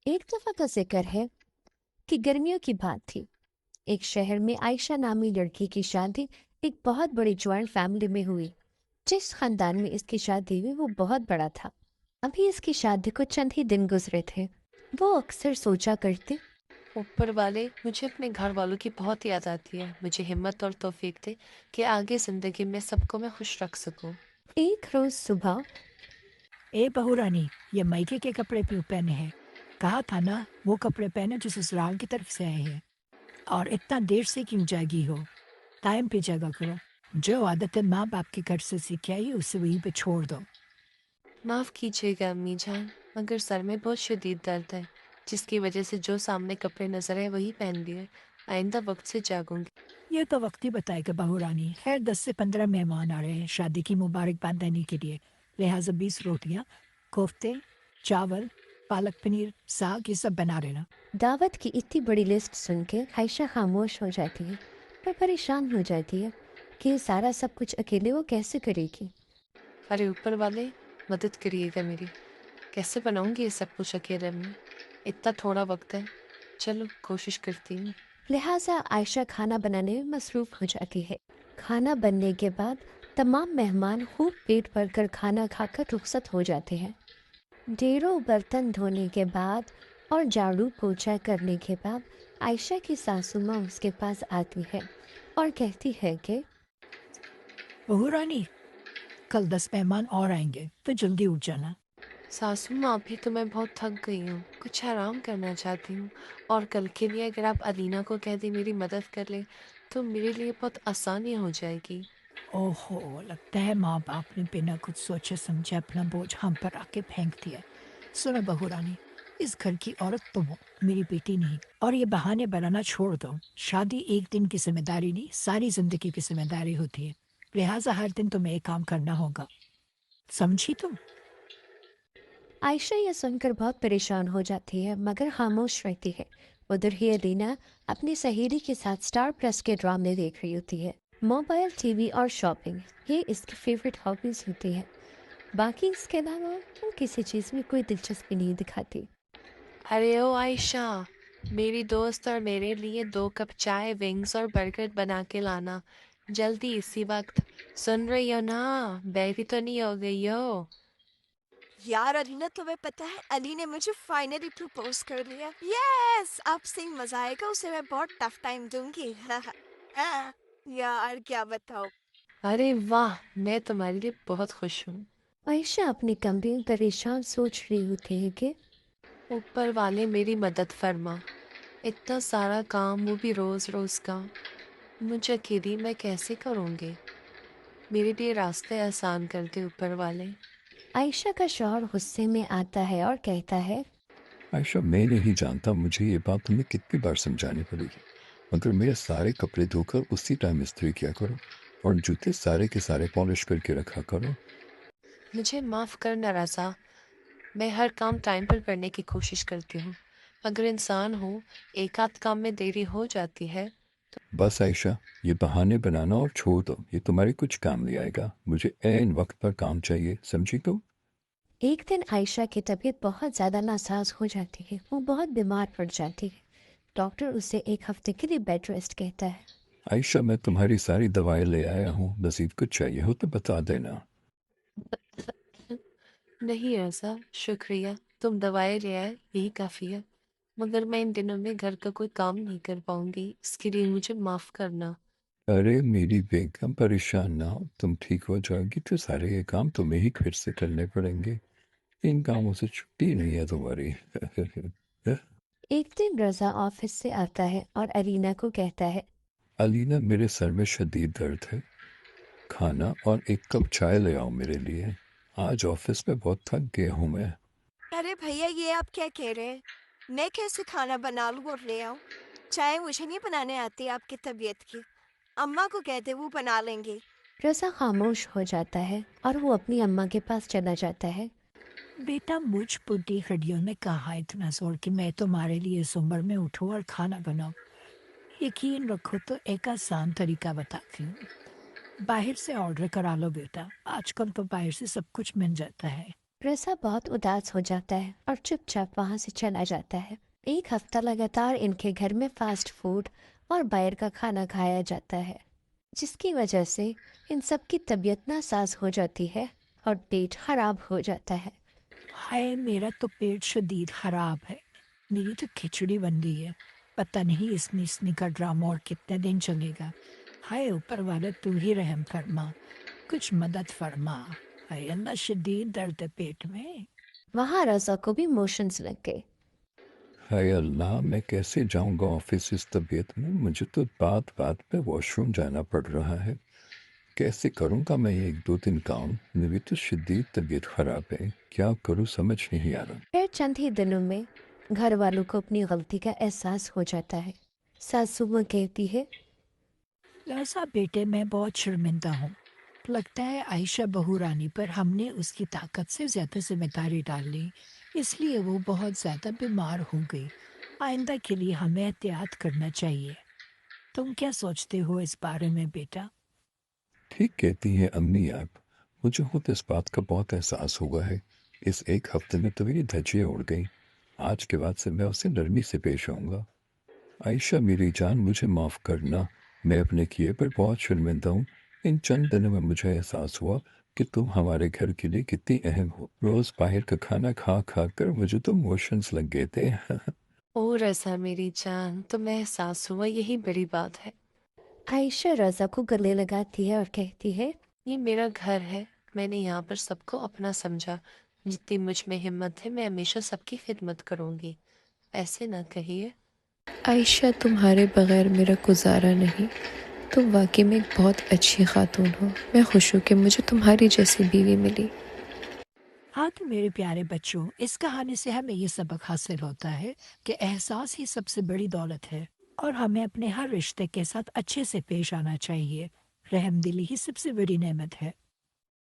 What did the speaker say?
एक दफा का जिक्र है कि गर्मियों की बात थी। एक शहर में आयशा नामी लड़की की शादी एक बहुत बड़ी ज्वाइंट फैमिली में हुई। जिस खानदान में इसकी शादी हुई वो बहुत बड़ा था। अभी इसकी शादी को चंद ही दिन गुजरे थे। वो अक्सर सोचा करती, ऊपर वाले, मुझे अपने घर वालों की बहुत याद आती है। मुझे हिम्मत और तौफीक दे कि आगे ज़िंदगी में सबको मैं खुश रख सकूं। एक रोज सुबह ए बहू रानी, ये मायके के कपड़े क्यों पहने हैं? कहा था ना वो कपड़े पहने जो ससुराल की तरफ से आए हैं। और इतना देर से क्यों जागी हो? टाइम पे जागा करो। जो आदतें माँ बाप के घर से सीख आई उसे वहीं पे छोड़ दो। माफ़ कीजिएगा अम्मी जान, मगर सर में बहुत शदीद दर्द है, जिसकी वजह से जो सामने कपड़े नजर आए वही पहन लिए। आइंदा वक्त से जागूंगी। ये तो वक्त ही बताएगा बहू रानी। खैर 10 से 15 मेहमान आ रहे हैं शादी की मुबारकबाद देने के लिए। लिहाजा 20 रोटियां, कोफ्ते, चावल, पालक पनीर, साग ये सब बना लेना। दावत की इतनी बड़ी लिस्ट सुन के आयशा खामोश हो जाती है, पर परेशान हो जाती है कि सारा सब कुछ अकेले वो कैसे करेगी। अरे ऊपर वाले, मदद करिएगा मेरी। कैसे बनाऊंगी ये सब कुछ अकेले में? इतना थोड़ा वक्त है। चलो कोशिश करती हूँ। लिहाजा आयशा खाना बनाने में मसरूफ हो जाती है। खाना बनने के बाद तमाम मेहमान खूब पेट भरकर खाना खाकर रुखसत हो जाते हैं। ढेरों बर्तन धोने के बाद और झाड़ू पोछा करने के बाद आयशा की सासू माँ उसके पास आती है और कहती है कि बहू रानी, कल 10 मेहमान और आएंगे तो जल्दी उठ जाना। सासू माँ, अभी तो मैं बहुत थक गई हूँ, कुछ आराम करना चाहती हूँ। और कल के लिए अगर आप अलीना को कह दें मेरी मदद कर ले, तो मेरे लिए बहुत आसानी हो जाएगी। ओहो, लगता है माँ बाप ने बिना कुछ सोचे समझे अपना बोझ हम पर आके फेंक दिया। सुनो बहू रानी, इस घर की औरत तुम हो, मेरी बेटी नहीं। और ये बहाने बनाना छोड़ दो। शादी एक दिन की जिम्मेदारी नहीं, सारी जिंदगी की जिम्मेदारी होती है। लिहाजा हर दिन तुम्हें एक काम करना होगा, समझी तुम? आयशा यह सुनकर बहुत परेशान हो जाती है मगर खामोश रहती है। उधर ही अलीना अपनी सहेली के साथ स्टार प्लस के ड्रामे देख रही होती है। मोबाइल, टीवी और शॉपिंग ये इसकी फेवरेट हॉबीज होती है। बाकी इसके अलावा वो किसी चीज़ में कोई दिलचस्पी नहीं दिखाती। अरे ओ आयशा, मेरी दोस्त और मेरे लिए 2 कप चाय, विंग्स और बर्गर बना के लाना, जल्दी इसी वक्त। सुन रही हो ना? बेबी तो नहीं हो गई हो? यार अलीना, तुम्हें पता है अली ने मुझे फाइनली प्रपोज कर लिया। यस, अब से ही मजा आएगा। उसे मैं बहुत टफ टाइम दूंगी। यार क्या बताओ। अरे वाह, मैं तुम्हारे लिए बहुत खुश हूँ। आयशा अपने कमरे में परेशान सोच रही होती है कि ऊपर वाले मेरी मदद फरमा। इतना सारा काम, वो भी रोज रोज का, मुझे अकेली मैं कैसे करूँगी? मेरे लिए रास्ते आसान कर दे ऊपर वाले। आयशा का शौहर गुस्से में आता है और कहता है, आयशा, मैं नहीं जानता मुझे ये बात तुम्हें कितनी बार समझानी पड़ेगी, मगर मेरे सारे कपड़े धोकर उसी टाइम इस्त्री किया करो और जूते सारे के सारे पॉलिश करके रखा करो। मुझे माफ़ करना राजा, मैं हर काम टाइम पर करने की कोशिश करती हूँ, मगर इंसान हूँ, एक आध काम में देरी हो जाती है। बस आयशा, ये बहाने बनाना और छोड़ दो, ये तुम्हारे कुछ काम नहीं आएगा। मुझे ऐन वक्त पर काम चाहिए, समझी तुम? एक दिन आयशा की तबीयत बहुत ज़्यादा नासाज हो जाती है। वो बहुत बीमार पड़ जाती है। डॉक्टर उसे एक हफ्ते के लिए बेड रेस्ट कहता है। आयशा, मैं तुम्हारी सारी दवाएं ले आया हूँ, मजीद कुछ चाहिए हो तो बता देना। नहीं ऐसा, शुक्रिया, तुम दवाएं ले आए यही काफ़ी है। मगर मैं इन दिनों में घर का कोई काम नहीं कर पाऊंगी, इसके लिए मुझे माफ़ करना। अरे मेरी बेगम, परेशान ना हो, तुम ठीक हो जाओगी तो सारे ये काम तुम्हें ही फिर से करने पड़ेंगे। इन कामों से छुट्टी नहीं है तुम्हारी। एक दिन रज़ा ऑफिस से आता है और अरीना को कहता है, अलीना, मेरे सर में शदीद दर्द है, खाना और एक कप चाय ले आओ मेरे लिए। आज ऑफिस में बहुत थक गया हूँ मैं। अरे भैया, ये आप क्या कह रहे हैं? मैं कैसे खाना बना लूँ और ले आऊँ? चाय मुझे नहीं बनाने आती आपकी तबीयत की। अम्मा को कहते, वो बना लेंगे। रज़ा खामोश हो जाता है और वो अपनी अम्मा के पास चला जाता है। बेटा, मुझ बुढ़ी हड्डियों ने कहा इतना जोर कि मैं तुम्हारे लिए इस उम्र में उठूं और खाना बनाऊं। यकीन रखो तो एक आसान तरीका बताती हूँ। बाहर से ऑर्डर करा लो बेटा, आजकल तो बाहर से सब कुछ मिल जाता है। रज़ा बहुत उदास हो जाता है और चुपचाप वहाँ से चला जाता है। एक हफ्ता लगातार इनके घर में फास्ट फूड और बाहर का खाना खाया जाता है, जिसकी वजह से इन सब की तबीयत नासाज हो जाती है और पेट खराब हो जाता है। हाय, मेरा तो पेट शदीद खराब है। मेरी तो खिचड़ी बन गई है। पता नहीं इस मिसनी का ड्रामा और कितने दिन चलेगा। हाय ऊपर वाले, तू ही रहम फरमा, कुछ मदद फरमा। हाय अल्लाह, शदीद दर्द है पेट में। वहाँ रज़ा को भी मोशंस लग गए। हाय अल्लाह, मैं कैसे जाऊंगा ऑफिस इस तबीयत में? मुझे तो बात बात पे वॉशरूम जाना पड़ रहा है। कैसे करूंगा मैं ये 1-2 दिन काम? मेरी तो शदीद तबीयत ख़राब है, क्या करूं समझ नहीं आ रहा। फिर चंद ही दिनों में घर वालों को अपनी गलती का एहसास हो जाता है। सासू माँ कहती है, लहजा बेटे, मैं बहुत शर्मिंदा हूँ। लगता है आयशा बहू रानी पर हमने उसकी ताकत से ज़्यादा जिम्मेदारी डाल ली, इसलिए वो बहुत ज़्यादा बीमार हो गई। आइंदा के लिए हमें एहतियात करना चाहिए। तुम क्या सोचते हो इस बारे में बेटा? ठीक कहती हैं अम्मी आप। मुझे खुद इस बात का बहुत एहसास हुआ है। इस 1 हफ्ते में तो मेरी धज्जियाँ उड़ गई। आज के बाद से मैं उससे नरमी से पेश आऊँगा। आयशा मेरी जान, मुझे माफ़ करना, मैं अपने किए पर बहुत शर्मिंदा हूँ। इन चंद दिनों में मुझे एहसास हुआ कि तुम हमारे घर के लिए कितनी अहम हो। रोज़ बाहर का खाना खा खा कर मुझे तो मोशंस लग गए थे। ओ रज़ा मेरी जान, तुम्हें एहसास हुआ, यही बड़ी बात है। आयशा रज़ा को गले लगाती है और कहती है, ये मेरा घर है, मैंने यहाँ पर सबको अपना समझा। जितनी मुझ में हिम्मत है मैं हमेशा सबकी खिदमत करूँगी। ऐसे ना कहिए। आयशा, तुम्हारे बगैर मेरा गुजारा नहीं। तुम वाकई में एक बहुत अच्छी खातून हो। मैं खुश हूँ कि मुझे तुम्हारी जैसी बीवी मिली। हाँ तो मेरे प्यारे बच्चों, इस कहानी से हमें ये सबक हासिल होता है कि एहसास ही सबसे बड़ी दौलत है और हमें अपने हर रिश्ते के साथ अच्छे से पेश आना चाहिए। रहमदिली ही सबसे बड़ी नेमत है।